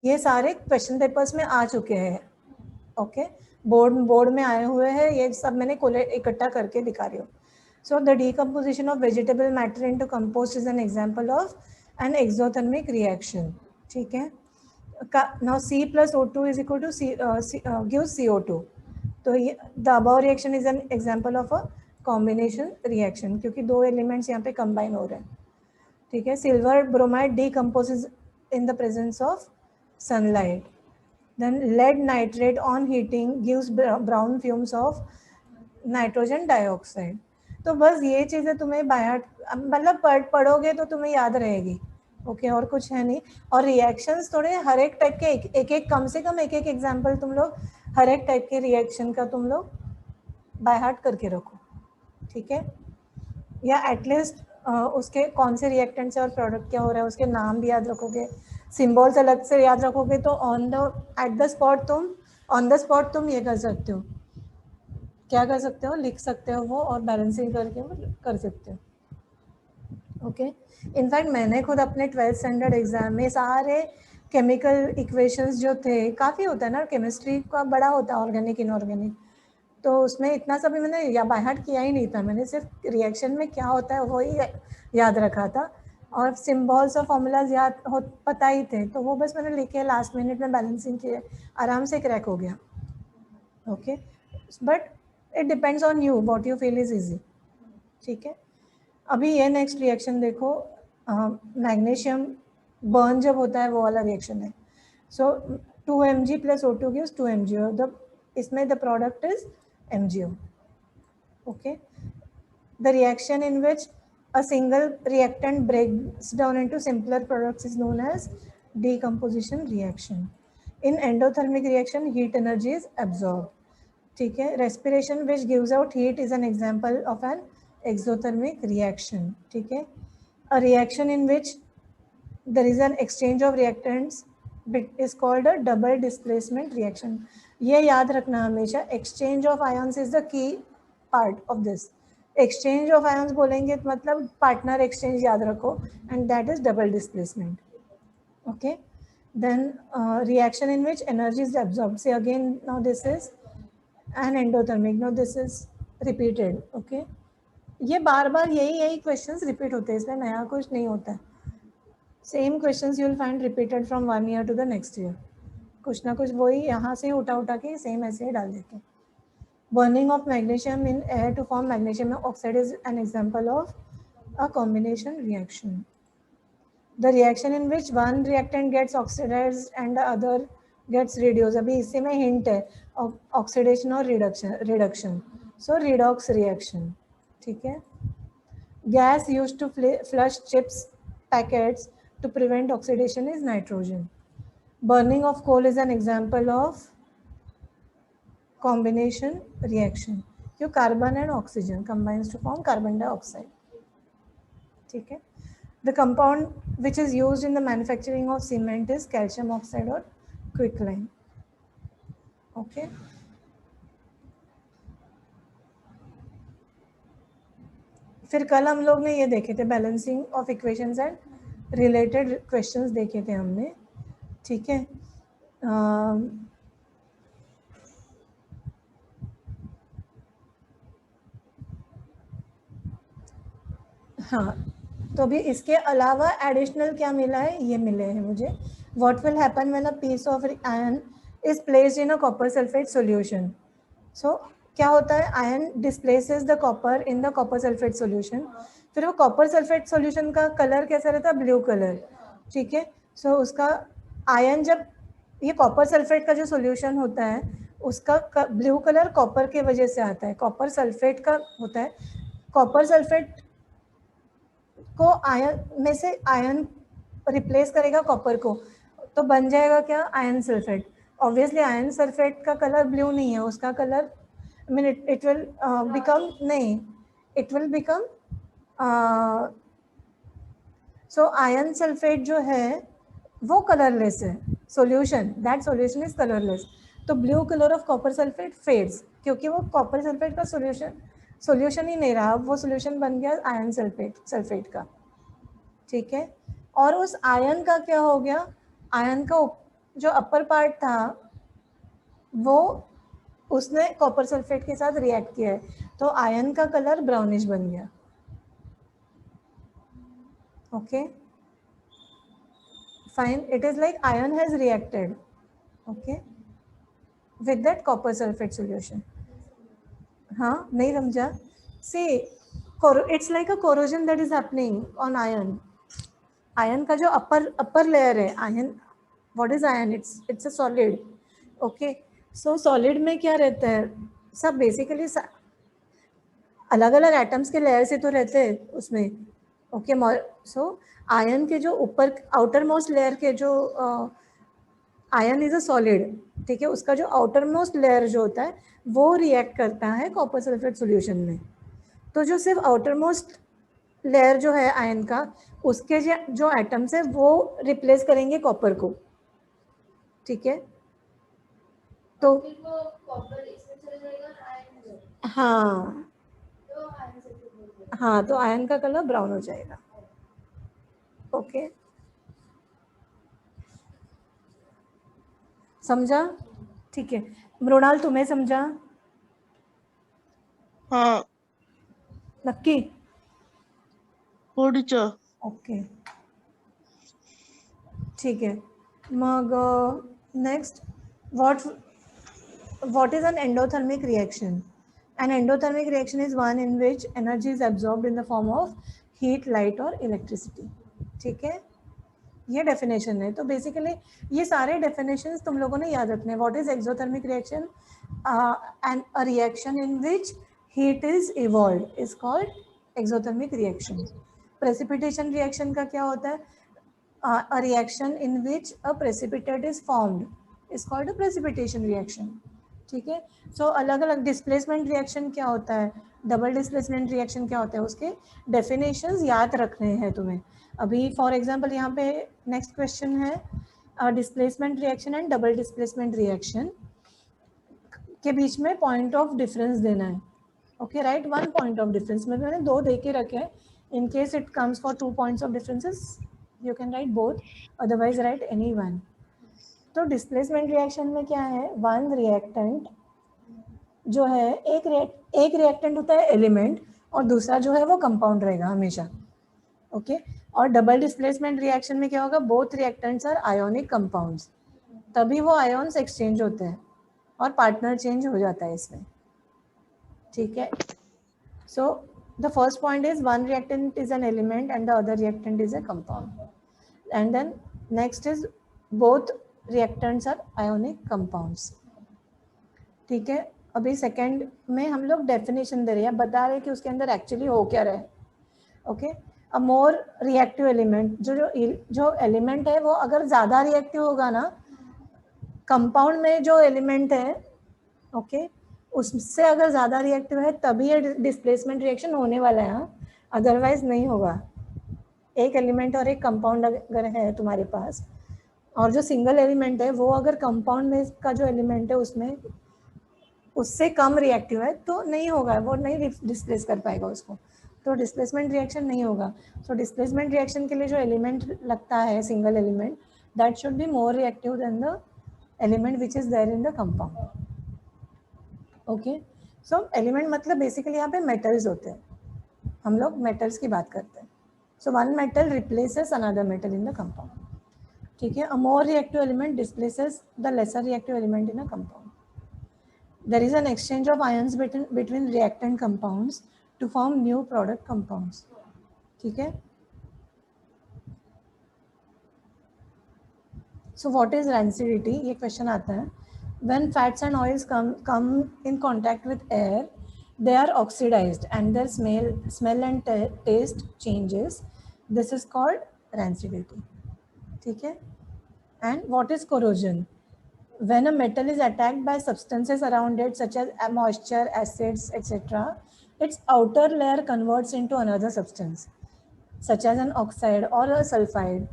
ये सारे question papers में आ चुके हैं, ओके, बोर्ड में आए हुए हैं, ये सब मैंने इकट्ठा करके दिखा रही हूँ. So the decomposition of vegetable matter into compost is an example of an exothermic reaction. ठीक है. Now C plus O2 is equal to gives CO2. तो ये the above reaction is an example of a combination reaction, क्योंकि दो elements यहाँ पे combine हो रहे हैं. ठीक है. Silver bromide decomposes in the presence of sunlight. Then lead nitrate on heating gives brown fumes of nitrogen dioxide. तो बस ये चीज़ें तुम्हें बाय मतलब पढ़ोगे तो तुम्हें याद रहेगी, ओके, और कुछ है नहीं. और रिएक्शंस थोड़े हर एक टाइप के एक कम से कम एक एग्जांपल तुम लोग हर एक टाइप के रिएक्शन का तुम लोग बाय हार्ट करके रखो, ठीक है. या एटलीस्ट उसके कौन से रिएक्टेंट से और प्रोडक्ट क्या हो रहा है उसके नाम भी याद रखोगे, सिंबल्स अलग से याद रखोगे, तो ऑन द स्पॉट तुम ये कर सकते हो, क्या कर सकते हो, लिख सकते हो वो, और बैलेंसिंग करके वो कर सकते हो, ओके. इनफैक्ट मैंने खुद अपने 12th स्टैंडर्ड एग्जाम में सारे केमिकल इक्वेशंस जो थे, काफ़ी होता है ना केमिस्ट्री का, बड़ा होता है ऑर्गेनिक इनऑर्गेनिक, तो उसमें इतना सा भी मैंने या बाय हार्ट किया ही नहीं था. मैंने सिर्फ रिएक्शन में क्या होता है वही याद रखा था, और सिम्बॉल्स और फॉर्मूलाज पता ही थे, तो वो बस मैंने लिखे, लास्ट मिनट में बैलेंसिंग किए, आराम से क्रैक हो गया, okay. But it depends on you what you feel is easy, ठीक है. अभी ये नेक्स्ट रिएक्शन देखो, मैग्नीशियम बर्न जब होता है वो वाला रिएक्शन है. सो 2Mg plus O2 gives 2MgO. इसमें the product is MgO, okay. The reaction in which a single reactant breaks down into simpler products is known as decomposition reaction. In endothermic reaction, heat energy is absorbed, ठीक है. Respiration which gives out heat is an example of an exothermic reaction, ठीक है. A reaction in which there is an exchange of reactants is called a double displacement reaction. ये याद रखना हमेशा, exchange of ions is the key part of this. Exchange of ions बोलेंगे तो मतलब partner exchange याद रखो, and that is double displacement, okay. Then reaction in which energy is absorbed. See again, now this is an endothermic, now this is repeated, okay. ये बार बार यही questions repeat होते हैं, इसमें नया कुछ नहीं होता है. Same questions you will find repeated from 1 year to the next year. कुछ ना कुछ वही यहाँ से उठा के सेम ऐसे ही डाल देते हैं. Burning of magnesium in air to form magnesium oxide is an example of a combination reaction. The reaction in which one reactant gets oxidized and the other gets reduce. अभी इसी में हिंट है, oxidation और reduction. सो redox reaction, ठीक है. Gas used to flush chips packets to prevent oxidation is nitrogen. Burning of coal is an example of combination reaction. क्यों carbon and oxygen combines to form carbon dioxide, ठीक है. The compound which is used in the manufacturing of cement is calcium oxide or quicklime, okay. फिर कल हम लोग ने ये देखे थे balancing of equations and related questions देखे थे हमने, ठीक है. हाँ, तो अभी इसके अलावा एडिशनल क्या मिला है, ये मिले हैं मुझे. What will happen when a piece of iron is placed in a copper sulphate solution. So क्या होता है, iron displaces the copper in the copper sulphate solution. फिर वो कॉपर सल्फेट सॉल्यूशन का कलर कैसा रहता है, ब्लू कलर, ठीक है. सो उसका आयन जब ये कॉपर सल्फेट का जो सॉल्यूशन होता है उसका ब्लू कलर कॉपर के वजह से आता है, कॉपर सल्फेट का होता है. कॉपर सल्फेट को आयन में से आयन रिप्लेस करेगा कॉपर को, तो बन जाएगा क्या, iron sulphate. Obviously iron sulphate का कलर ब्लू नहीं है, उसका कलर इट विल बिकम, नहीं, it will become, so iron sulphate जो है वो कलरलेस है, solution, that solution is colourless. तो blue colour of copper sulphate fades, क्योंकि वो कॉपर सल्फेट का सॉल्यूशन ही नहीं रहा, वो सॉल्यूशन बन गया आयन सल्फेट का, ठीक है. और उस आयन का क्या हो गया, आयन का जो अपर पार्ट था वो उसने कॉपर सल्फेट के साथ रिएक्ट किया है, तो आयन का कलर ब्राउनिश बन गया. Okay fine, it is like ion has reacted okay with that copper sulphate solution. हाँ नहीं समझा? See it's like a corrosion that is happening on ion. Ion का जो अपर लेयर है, ion what is ion? It's a solid. Okay so solid में क्या रहता है? सब बेसिकली अलग अलग एटम्स के लेयर से तो रहते हैं उसमें. ओके सो आयन के जो ऊपर आउटर मोस्ट लेयर के जो आयन इज अ सॉलिड, ठीक है, उसका जो आउटर मोस्ट लेयर जो होता है वो रिएक्ट करता है कॉपर सल्फेट सॉल्यूशन में. तो जो सिर्फ आउटर मोस्ट लेयर जो है आयन का, उसके जो एटम्स है वो रिप्लेस करेंगे कॉपर को. ठीक है तो हाँ हाँ, तो आयन का कलर ब्राउन हो जाएगा. ओके समझा? ठीक है मृणाल, तुम्हें समझा? हाँ नक्की? थोडीच. ओके ठीक है. मग next, what is an endothermic reaction? An endothermic reaction is one in which energy is absorbed in the form of heat, light or electricity. ठीक है, ये डेफिनेशन है. तो बेसिकली ये सारे डेफिनेशन तुम लोगों ने याद रखने. What is exothermic reaction? And a reaction in which heat is evolved is called exothermic reaction. Precipitation reaction का क्या होता है? A reaction in which a precipitate is formed is called a precipitation reaction. ठीक है. सो अलग अलग displacement reaction क्या होता है, डबल डिस्प्लेसमेंट रिएक्शन क्या होता है, उसके डेफिनेशंस याद रखने हैं तुम्हें. अभी फॉर एग्जांपल यहाँ पे नेक्स्ट क्वेश्चन है displacement reaction and double displacement reaction के बीच में पॉइंट ऑफ डिफरेंस देना है. Okay right one point of difference. मैंने दो दे के रखे हैं. In case it comes for 2 points of differences you can write both, otherwise write any one. तो डिस्प्लेसमेंट रिएक्शन में क्या है, वन रिएक्टेंट जो है, एक रिएक्टेंट होता है एलिमेंट और दूसरा जो है वो कंपाउंड रहेगा हमेशा. ओके और डबल डिस्प्लेसमेंट रिएक्शन में क्या होगा, both reactants are ionic compounds, तभी वो आयोन्स एक्सचेंज होते हैं और पार्टनर चेंज हो जाता है इसमें. ठीक है. सो the first point is one reactant is an element and the other reactant is a compound. And then next is both reactants are ionic compounds. ठीक है. अभी सेकेंड में हम लोग डेफिनेशन दे रहे हैं, बता रहे हैं कि उसके अंदर एक्चुअली हो क्या रहा है. ओके अ मोर रिएक्टिव एलिमेंट, जो एलिमेंट है वो अगर ज़्यादा रिएक्टिव होगा ना, कंपाउंड में जो एलिमेंट है ओके उससे अगर ज़्यादा रिएक्टिव है तभी ये डिस्प्लेसमेंट रिएक्शन होने वाला है. अदरवाइज नहीं होगा. एक एलिमेंट और एक कंपाउंड अगर है तुम्हारे पास और जो सिंगल एलिमेंट है वो अगर कंपाउंड में का जो एलिमेंट है उसमें उससे कम रिएक्टिव है तो नहीं होगा, वो नहीं डिस्प्लेस कर पाएगा उसको, तो डिस्प्लेसमेंट रिएक्शन नहीं होगा. सो डिस्प्लेसमेंट रिएक्शन के लिए जो एलिमेंट लगता है single element, that should be more reactive than the element which is there in the compound. Okay so element मतलब बेसिकली यहाँ पे मेटल्स होते हैं, हम लोग मेटल्स की बात करते हैं. So one metal replaces another metal in the compound. ठीक है. A more reactive element displaces the lesser reactive element in a compound. There is an exchange of ions between reactant compounds to form new product compounds. ठीक है. So what is rancidity? ये question आता है. When fats and oils come in contact with air, they are oxidized and their smell and taste changes. This is called rancidity. ठीक है. And what is corrosion? When a metal is attacked by substances around it such as moisture, acids, etc., its outer layer converts into another substance such as an oxide or a sulfide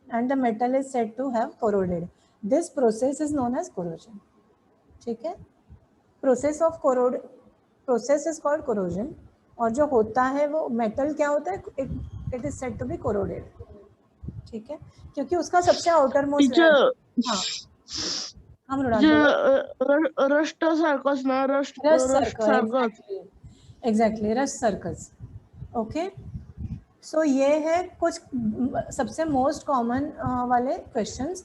and the metal is said to have corroded. This process is known as corrosion. ठीक है. process is called corrosion. और जो होता है वो metal क्या होता है, it is said to be corroded. ठीक है, क्योंकि उसका सबसे आउटर मोस्ट लेयर. हाँ हाँ मृणाल बोलो। रस्ट सारखंच ना, रस्ट रस्ट रस्ट सर्कल, सारखंच। Exactly rust circles. ओके, सो ये है कुछ सबसे मोस्ट कॉमन वाले क्वेश्चंस